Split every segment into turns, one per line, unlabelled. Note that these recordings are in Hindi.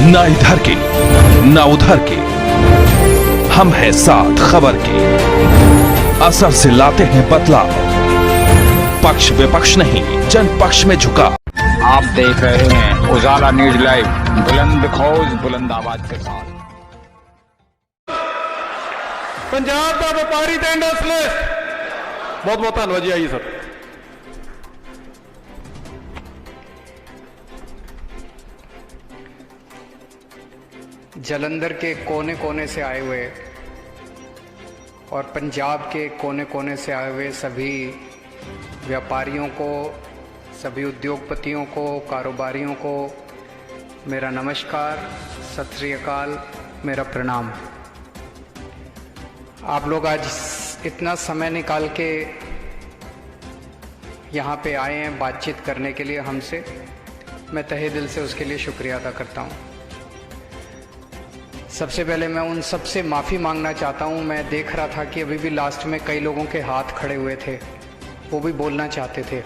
ना इधर के ना उधर के, हम हैं साथ खबर के। असर से लाते हैं बदलाव, पक्ष विपक्ष नहीं जन पक्ष में झुका।
आप देख रहे हैं उजाला न्यूज लाइव, बुलंद खौज बुलंद आवाज के साथ।
पंजाब का व्यापारी ते इंडस्ट्रियलिस्ट, बहुत बहुत धन्यवाद जी। आइए सर।
जलंधर के कोने कोने से आए हुए और पंजाब के कोने कोने से आए हुए सभी व्यापारियों को, सभी उद्योगपतियों को, कारोबारियों को मेरा नमस्कार, सत श्री अकाल, मेरा प्रणाम। आप लोग आज इतना समय निकाल के यहाँ पे आए हैं बातचीत करने के लिए हमसे, मैं तहे दिल से उसके लिए शुक्रिया अदा करता हूँ। सबसे पहले मैं उन सब से माफ़ी मांगना चाहता हूँ। मैं देख रहा था कि अभी भी लास्ट में कई लोगों के हाथ खड़े हुए थे, वो भी बोलना चाहते थे,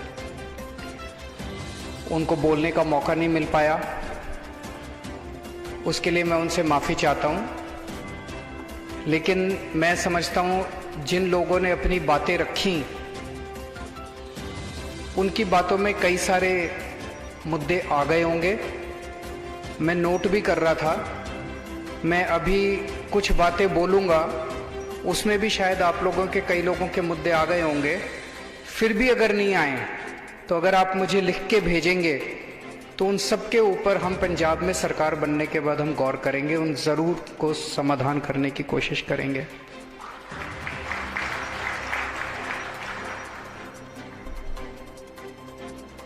उनको बोलने का मौका नहीं मिल पाया, उसके लिए मैं उनसे माफ़ी चाहता हूँ। लेकिन मैं समझता हूँ जिन लोगों ने अपनी बातें रखी, उनकी बातों में कई सारे मुद्दे आ गए होंगे। मैं नोट भी कर रहा था। मैं अभी कुछ बातें बोलूँगा, उसमें भी शायद आप लोगों के, कई लोगों के मुद्दे आ गए होंगे। फिर भी अगर नहीं आए तो अगर आप मुझे लिख के भेजेंगे तो उन सब के ऊपर हम पंजाब में सरकार बनने के बाद हम गौर करेंगे, उन ज़रूर को समाधान करने की कोशिश करेंगे।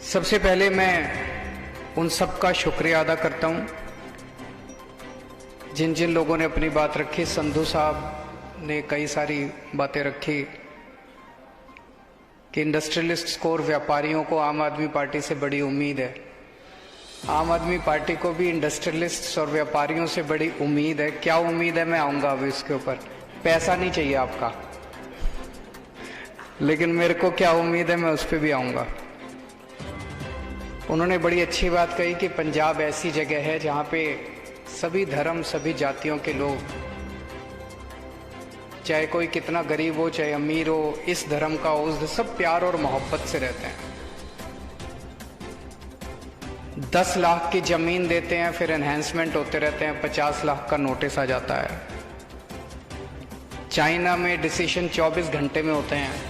सबसे पहले मैं उन सब का शुक्रिया अदा करता हूँ जिन जिन लोगों ने अपनी बात रखी। संधू साहब ने कई सारी बातें रखी कि इंडस्ट्रियलिस्ट्स को और व्यापारियों को आम आदमी पार्टी से बड़ी उम्मीद है। आम आदमी पार्टी को भी इंडस्ट्रियलिस्ट्स और व्यापारियों से बड़ी उम्मीद है। क्या उम्मीद है, मैं आऊँगा अभी इसके ऊपर। पैसा नहीं चाहिए आपका, लेकिन मेरे को क्या उम्मीद है, मैं उस पर भी आऊँगा। उन्होंने बड़ी अच्छी बात कही कि पंजाब ऐसी जगह है जहाँ पे सभी धर्म, सभी जातियों के लोग, चाहे कोई कितना गरीब हो चाहे अमीर हो, इस धर्म का उस, सब प्यार और मोहब्बत से रहते हैं। 10 लाख की जमीन देते हैं, फिर एनहेंसमेंट होते रहते हैं, 50 लाख का नोटिस आ जाता है। चाइना में डिसीजन 24 घंटे में होते हैं।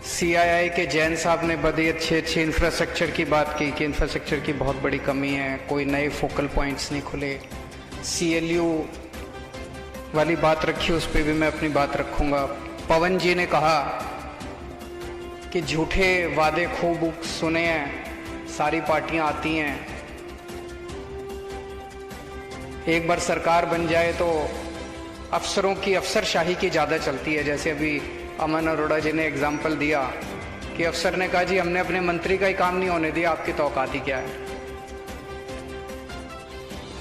CII के जैन साहब ने बड़ी अच्छी इंफ्रास्ट्रक्चर की बात की कि इंफ्रास्ट्रक्चर की बहुत बड़ी कमी है, कोई नए फोकल पॉइंट्स नहीं खुले। CLU वाली बात रखी, उस पर भी मैं अपनी बात रखूंगा। पवन जी ने कहा कि झूठे वादे खूब सुने हैं, सारी पार्टियां आती हैं, एक बार सरकार बन जाए तो अफसरों की अफसरशाही की ज़्यादा चलती है। जैसे अभी अमन अरोड़ा जी ने एग्जाम्पल दिया कि अफसर ने कहा जी हमने अपने मंत्री का ही काम नहीं होने दिया, आपकी औकात ही क्या है।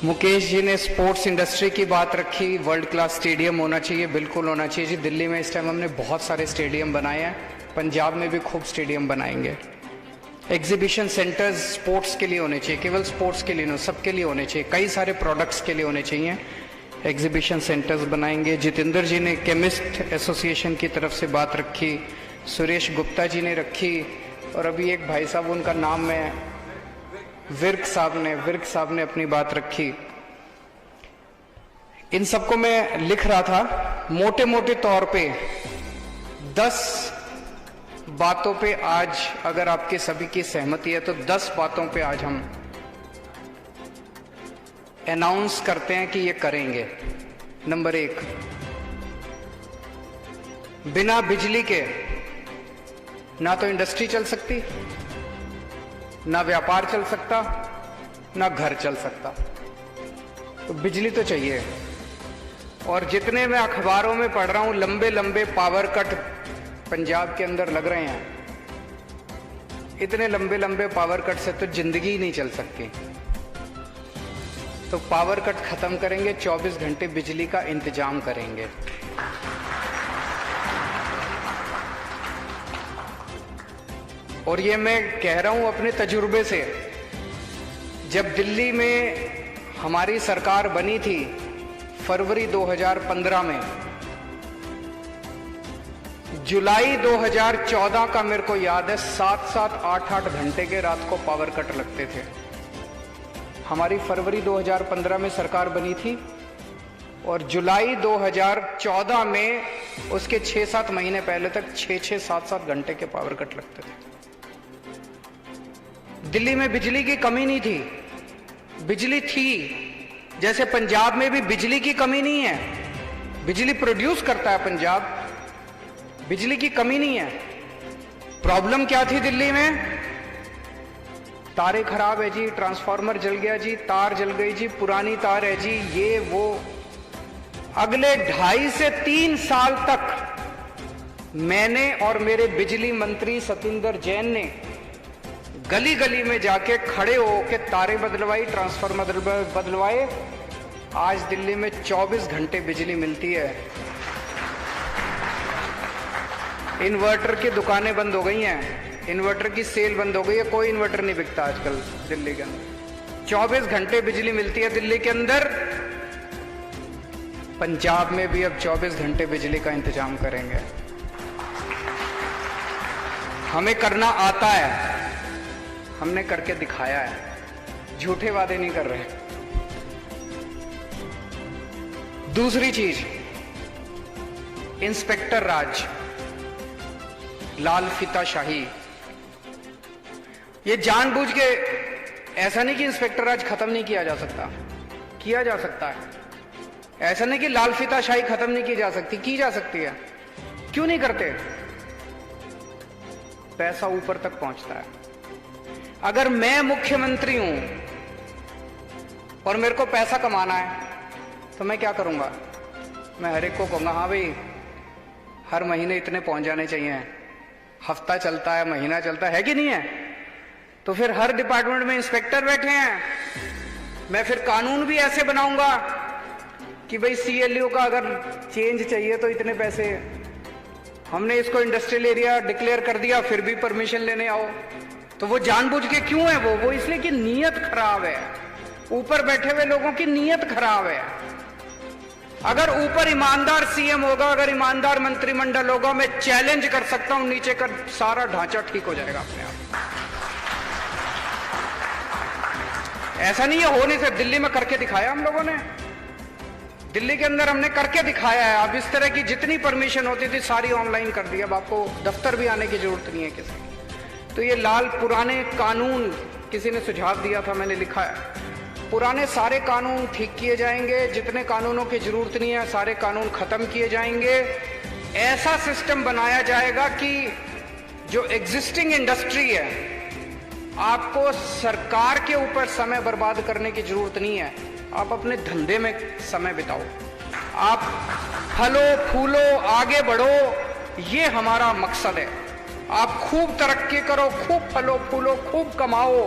मुकेश जी ने स्पोर्ट्स इंडस्ट्री की बात रखी, वर्ल्ड क्लास स्टेडियम होना चाहिए, बिल्कुल होना चाहिए जी। दिल्ली में इस टाइम हमने बहुत सारे स्टेडियम बनाए हैं, पंजाब में भी खूब स्टेडियम बनाएंगे। एग्जीबिशन सेंटर्स स्पोर्ट्स के लिए होने चाहिए, केवल स्पोर्ट्स के लिए नहीं, सबके लिए होने चाहिए, कई सारे प्रोडक्ट्स के लिए होने चाहिए। एग्जीबिशन सेंटर्स बनाएंगे। जितेंद्र जी ने केमिस्ट एसोसिएशन की तरफ से बात रखी, सुरेश गुप्ता जी ने रखी, और अभी एक भाई साहब, उनका नाम मैं, विर्क साहब ने अपनी बात रखी। इन सबको मैं लिख रहा था। मोटे मोटे तौर पे 10 बातों पे आज अगर आपके सभी की सहमति है तो 10 बातों पे आज हम अनाउंस करते हैं कि ये करेंगे। नंबर 1, बिना बिजली के ना तो इंडस्ट्री चल सकती, ना व्यापार चल सकता, ना घर चल सकता, तो बिजली तो चाहिए। और जितने मैं अखबारों में पढ़ रहा हूं, लंबे लंबे पावर कट पंजाब के अंदर लग रहे हैं, इतने लंबे लंबे पावर कट से तो जिंदगी ही नहीं चल सकती। तो पावर कट खत्म करेंगे, 24 घंटे बिजली का इंतजाम करेंगे। और ये मैं कह रहा हूं अपने तजुर्बे से। जब दिल्ली में हमारी सरकार बनी थी फरवरी 2015 में। जुलाई 2014 का मेरे को याद है 7-7, 8-8 घंटे के रात को पावर कट लगते थे। हमारी फरवरी 2015 में सरकार बनी थी और जुलाई 2014 में उसके 6-7 महीने पहले तक 6-6, 7-7 घंटे के पावर कट लगते थे। दिल्ली में बिजली की कमी नहीं थी, बिजली थी। जैसे पंजाब में भी बिजली की कमी नहीं है, बिजली प्रोड्यूस करता है पंजाब, बिजली की कमी नहीं है। प्रॉब्लम क्या थी दिल्ली में? तारे खराब है जी, ट्रांसफार्मर जल गया जी, तार जल गई जी, पुरानी तार है जी, ये वो। अगले 2.5 से 3 साल तक मैंने और मेरे बिजली मंत्री सतिंदर जैन ने गली गली में जाके खड़े होके तारे बदलवाई, ट्रांसफार्मर बदलवाए। आज दिल्ली में 24 घंटे बिजली मिलती है। इन्वर्टर की दुकानें बंद हो गई हैं, इन्वर्टर की सेल बंद हो गई है, कोई इन्वर्टर नहीं बिकता आजकल दिल्ली के अंदर। 24 घंटे बिजली मिलती है दिल्ली के अंदर। पंजाब में भी अब 24 घंटे बिजली का इंतजाम करेंगे। हमें करना आता है, हमने करके दिखाया है, झूठे वादे नहीं कर रहे। दूसरी चीज, इंस्पेक्टर राज, लाल फीताशाही। ये जानबूझ के, ऐसा नहीं कि इंस्पेक्टर राज खत्म नहीं किया जा सकता, किया जा सकता है। ऐसा नहीं कि लाल फीताशाही खत्म नहीं की जा सकती, की जा सकती है। क्यों नहीं करते? पैसा ऊपर तक पहुंचता है। अगर मैं मुख्यमंत्री हूं और मेरे को पैसा कमाना है तो मैं क्या करूंगा? मैं हर एक को कहूंगा, हाँ भाई हर महीने इतने पहुंच जाने चाहिए। हफ्ता चलता है, महीना चलता है कि नहीं है? तो फिर हर डिपार्टमेंट में इंस्पेक्टर बैठे हैं। मैं फिर कानून भी ऐसे बनाऊंगा कि भाई CLU का अगर चेंज चाहिए तो इतने पैसे। हमने इसको इंडस्ट्रियल एरिया डिक्लेयर कर दिया, फिर भी परमिशन लेने आओ। तो वो जानबूझ के क्यों है? वो इसलिए कि नीयत खराब है। ऊपर बैठे हुए लोगों की नीयत खराब है। अगर ऊपर ईमानदार CM होगा, अगर ईमानदार मंत्रिमंडल होगा, मैं चैलेंज कर सकता हूं नीचे का सारा ढांचा ठीक हो जाएगा अपने आप। ऐसा नहीं है, हो नहीं सकता। दिल्ली में करके दिखाया हम लोगों ने, दिल्ली के अंदर हमने करके दिखाया है। अब इस तरह की जितनी परमिशन होती थी सारी ऑनलाइन कर दी। अब आपको दफ्तर भी आने की जरूरत नहीं है किसी। तो ये लाल पुराने कानून, किसी ने सुझाव दिया था, मैंने लिखा है, पुराने सारे कानून ठीक किए जाएंगे। जितने कानूनों की जरूरत नहीं है सारे कानून खत्म किए जाएंगे। ऐसा सिस्टम बनाया जाएगा कि जो एग्जिस्टिंग इंडस्ट्री है, आपको सरकार के ऊपर समय बर्बाद करने की जरूरत नहीं है। आप अपने धंधे में समय बिताओ, आप फलो फूलो, आगे बढ़ो, ये हमारा मकसद है। आप खूब तरक्की करो, खूब फलो फूलो, खूब कमाओ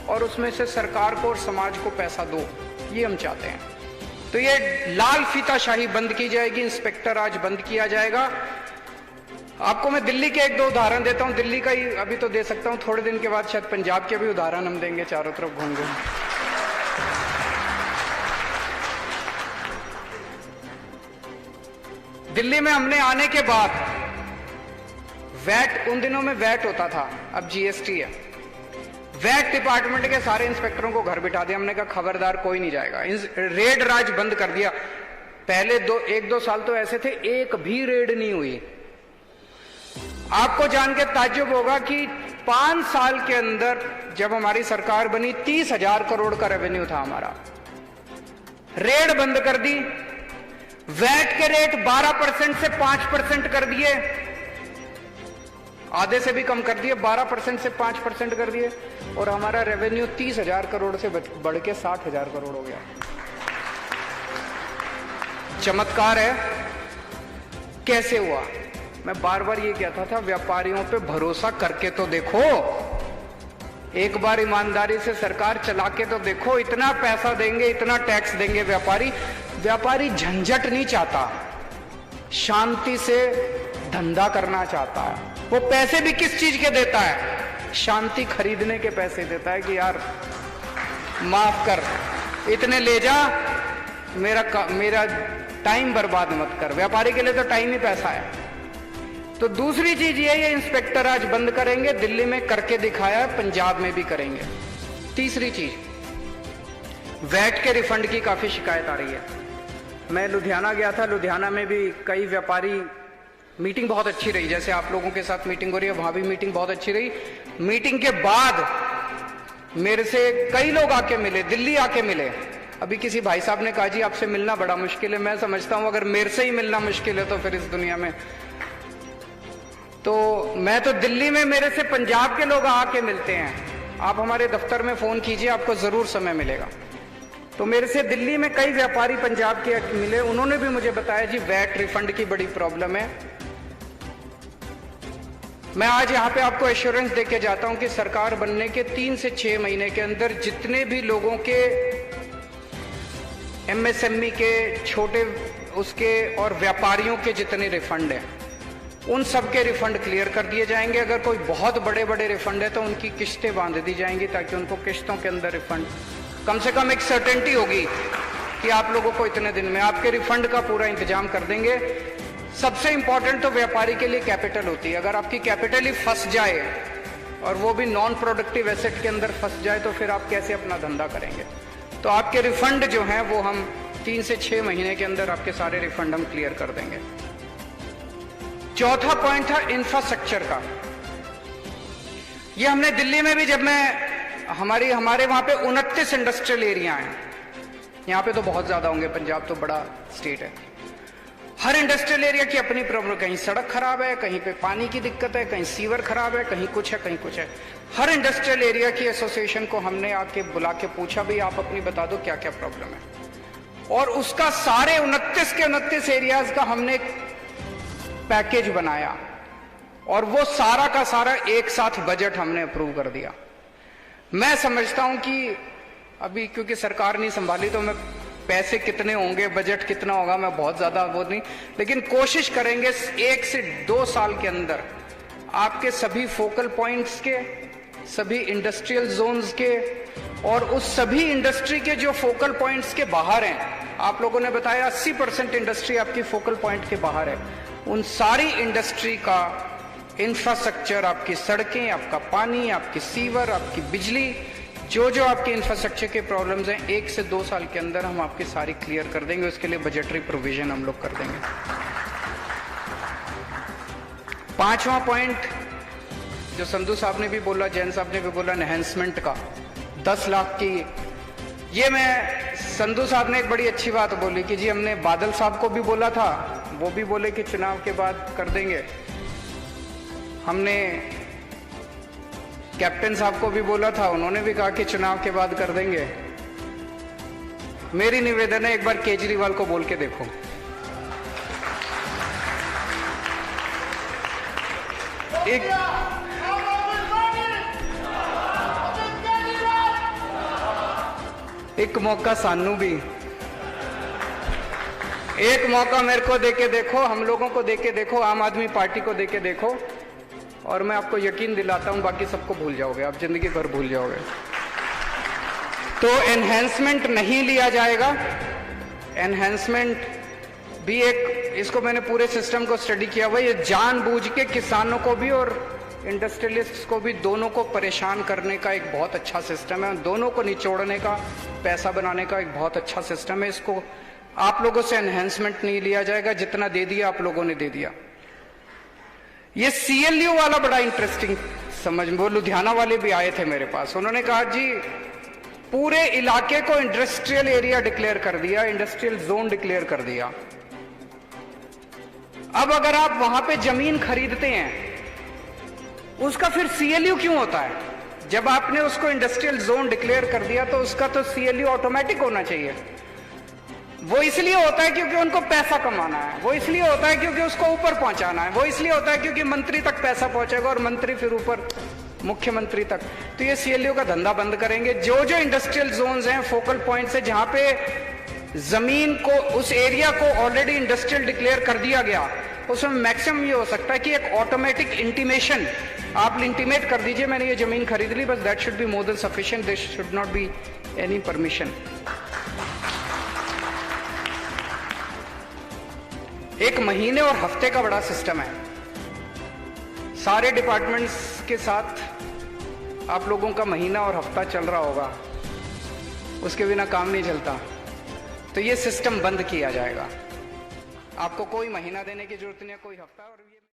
और उसमें से सरकार को और समाज को पैसा दो, ये हम चाहते हैं। तो ये लाल फीताशाही बंद की जाएगी, इंस्पेक्टर राज बंद किया जाएगा। आपको मैं दिल्ली के 1-2 उदाहरण देता हूं। दिल्ली का ही अभी तो दे सकता हूं, थोड़े दिन के बाद शायद पंजाब के भी उदाहरण हम देंगे, चारों तरफ घूम घूम। दिल्ली में हमने आने के बाद वैट, उन दिनों में वैट होता था, अब GST है। वैट डिपार्टमेंट के सारे इंस्पेक्टरों को घर बिठा दिया। हमने कहा खबरदार कोई नहीं जाएगा। रेड राज बंद कर दिया। पहले 1-2 साल तो ऐसे थे, एक भी रेड नहीं हुई। आपको जान के ताज्जुब होगा कि 5 साल के अंदर जब हमारी सरकार बनी 30,000 करोड़ का रेवेन्यू था हमारा। रेड बंद कर दी। वैट के रेट 12% से 5% कर दिए, आधे से भी कम कर दिए। 12% से 5% कर दिए और हमारा रेवेन्यू 30,000 करोड़ से बढ़ के 60,000 करोड़ हो गया। चमत्कार है। कैसे हुआ? मैं बार बार ये कहता था, व्यापारियों पे भरोसा करके तो देखो, एक बार ईमानदारी से सरकार चला के तो देखो। इतना पैसा देंगे, इतना टैक्स देंगे व्यापारी झंझट नहीं चाहता, शांति से धंधा करना चाहता है। वो पैसे भी किस चीज के देता है? शांति खरीदने के पैसे देता है कि यार माफ कर, इतने ले जा, मेरा टाइम बर्बाद मत कर। व्यापारी के लिए तो टाइम ही पैसा है। तो दूसरी चीज ये इंस्पेक्टर आज बंद करेंगे, दिल्ली में करके दिखाया है, पंजाब में भी करेंगे। तीसरी चीज, वैट के रिफंड की काफी शिकायत आ रही है। मैं लुधियाना गया था, लुधियाना में भी कई व्यापारी, मीटिंग बहुत अच्छी रही, जैसे आप लोगों के साथ मीटिंग हो रही है, वहां भी मीटिंग बहुत अच्छी रही। मीटिंग के बाद मेरे से कई लोग आके मिले, दिल्ली आके मिले। अभी किसी भाई साहब ने कहा जी आपसे मिलना बड़ा मुश्किल है। मैं समझता हूं अगर मेरे से ही मिलना मुश्किल है तो फिर इस दुनिया में, तो मैं तो दिल्ली में मेरे से पंजाब के लोग आके मिलते हैं। आप हमारे दफ्तर में फोन कीजिए, आपको जरूर समय मिलेगा। तो मेरे से दिल्ली में कई व्यापारी पंजाब के मिले, उन्होंने भी मुझे बताया जी वैट रिफंड की बड़ी प्रॉब्लम है। मैं आज यहां पे आपको एश्योरेंस देके जाता हूं कि सरकार बनने के 3 से 6 महीने के अंदर जितने भी लोगों के एमएसएमई के, छोटे उसके और व्यापारियों के जितने रिफंड हैं, उन सब के रिफंड क्लियर कर दिए जाएंगे। अगर कोई बहुत बड़े बड़े रिफंड है तो उनकी किस्तें बांध दी जाएंगी ताकि उनको किस्तों के अंदर रिफंड, कम से कम एक सर्टेनिटी होगी कि आप लोगों को इतने दिन में आपके रिफंड का पूरा इंतजाम कर देंगे। सबसे इंपॉर्टेंट तो व्यापारी के लिए कैपिटल होती है। अगर आपकी कैपिटल ही फंस जाए और वो भी नॉन प्रोडक्टिव एसेट के अंदर फंस जाए तो फिर आप कैसे अपना धंधा करेंगे। तो आपके रिफंड जो हैं वो हम 3 से 6 महीने के अंदर आपके सारे रिफंड हम क्लियर कर देंगे। चौथा पॉइंट था इंफ्रास्ट्रक्चर का। ये हमने दिल्ली में भी, जब मैं हमारे वहां पे 29 इंडस्ट्रियल एरिया हैं। यहां पे तो बहुत ज्यादा होंगे, पंजाब तो बड़ा स्टेट है। हर इंडस्ट्रियल एरिया की अपनी प्रॉब्लम, कहीं सड़क खराब है, कहीं पे पानी की दिक्कत है, कहीं सीवर खराब है, कहीं कुछ है, कहीं कुछ है। हर इंडस्ट्रियल एरिया की एसोसिएशन को हमने आके बुला के पूछा भाई आप अपनी बता दो क्या क्या प्रॉब्लम है, और उसका सारे 29 के 29 एरियाज का हमने पैकेज बनाया और वो सारा का सारा एक साथ बजट हमने अप्रूव कर दिया। मैं समझता हूं कि अभी क्योंकि सरकार नहीं संभाली तो मैं पैसे कितने होंगे, बजट कितना होगा, मैं बहुत ज्यादा वो नहीं, लेकिन कोशिश करेंगे 1 से 2 साल के अंदर आपके सभी फोकल पॉइंट्स के, सभी इंडस्ट्रियल जोन्स के और उस सभी इंडस्ट्री के जो फोकल पॉइंट्स के बाहर हैं, आप लोगों ने बताया 80% इंडस्ट्री आपकी फोकल पॉइंट के बाहर है, उन सारी इंडस्ट्री का इंफ्रास्ट्रक्चर, आपकी सड़कें, आपका पानी, आपकी सीवर, आपकी बिजली, जो जो आपके इंफ्रास्ट्रक्चर के प्रॉब्लम्स हैं 1 से 2 साल के अंदर हम आपकी सारी क्लियर कर देंगे। उसके लिए बजटरी प्रोविजन हम लोग कर देंगे। 5वां पॉइंट जो संधू साहब ने भी बोला, जैन साहब ने भी बोला, एनहेंसमेंट का 10 लाख की, ये मैं संधू साहब ने एक बड़ी अच्छी बात बोली कि जी हमने बादल साहब को भी बोला था, वो भी बोले कि चुनाव के बाद कर देंगे। हमने कैप्टन साहब को भी बोला था, उन्होंने भी कहा कि चुनाव के बाद कर देंगे। मेरी निवेदन है एक बार केजरीवाल को बोल के देखो। एक मौका सानू भी, एक मौका मेरे को देके देखो, हम लोगों को देके देखो, आम आदमी पार्टी को देके देखो, और मैं आपको यकीन दिलाता हूं बाकी सबको भूल जाओगे, आप जिंदगी भर भूल जाओगे। तो एनहेंसमेंट नहीं लिया जाएगा। एनहेंसमेंट भी एक, इसको मैंने पूरे सिस्टम को स्टडी किया हुआ, ये जानबूझ के किसानों को भी और इंडस्ट्रियलिस्ट्स को भी, दोनों को परेशान करने का एक बहुत अच्छा सिस्टम है, दोनों को निचोड़ने का, पैसा बनाने का एक बहुत अच्छा सिस्टम है। इसको आप लोगों से एनहेंसमेंट नहीं लिया जाएगा, जितना दे दिया आप लोगों ने दे दिया। ये सीएलयू वाला बड़ा इंटरेस्टिंग समझ, वो लुधियाना वाले भी आए थे मेरे पास, उन्होंने कहा जी पूरे इलाके को इंडस्ट्रियल एरिया डिक्लेयर कर दिया, इंडस्ट्रियल जोन डिक्लेयर कर दिया। अब अगर आप वहां पे जमीन खरीदते हैं, उसका फिर सीएलयू क्यों होता है? जब आपने उसको इंडस्ट्रियल जोन डिक्लेयर कर दिया तो उसका तो सीएलयू ऑटोमेटिक होना चाहिए। वो इसलिए होता है क्योंकि उनको पैसा कमाना है, वो इसलिए होता है क्योंकि उसको ऊपर पहुंचाना है, वो इसलिए होता है क्योंकि मंत्री तक पैसा पहुंचेगा और मंत्री फिर ऊपर मुख्यमंत्री तक। तो ये सीएलयू का धंधा बंद करेंगे। जो जो इंडस्ट्रियल जोन्स हैं, फोकल पॉइंट्स है, जहां पे जमीन को, उस एरिया को ऑलरेडी इंडस्ट्रियल डिक्लेयर कर दिया गया, उसमें मैक्सिमम ये हो सकता है कि एक ऑटोमेटिक इंटीमेशन आप इंटीमेट कर दीजिए मैंने ये जमीन खरीद ली, बस that should be more than sufficient, this should not be any permission. एक महीने और हफ्ते का बड़ा सिस्टम है। सारे डिपार्टमेंट्स के साथ आप लोगों का महीना और हफ्ता चल रहा होगा, उसके बिना काम नहीं चलता। तो ये सिस्टम बंद किया जाएगा। आपको कोई महीना देने की जरूरत नहीं है, कोई हफ्ता। और ये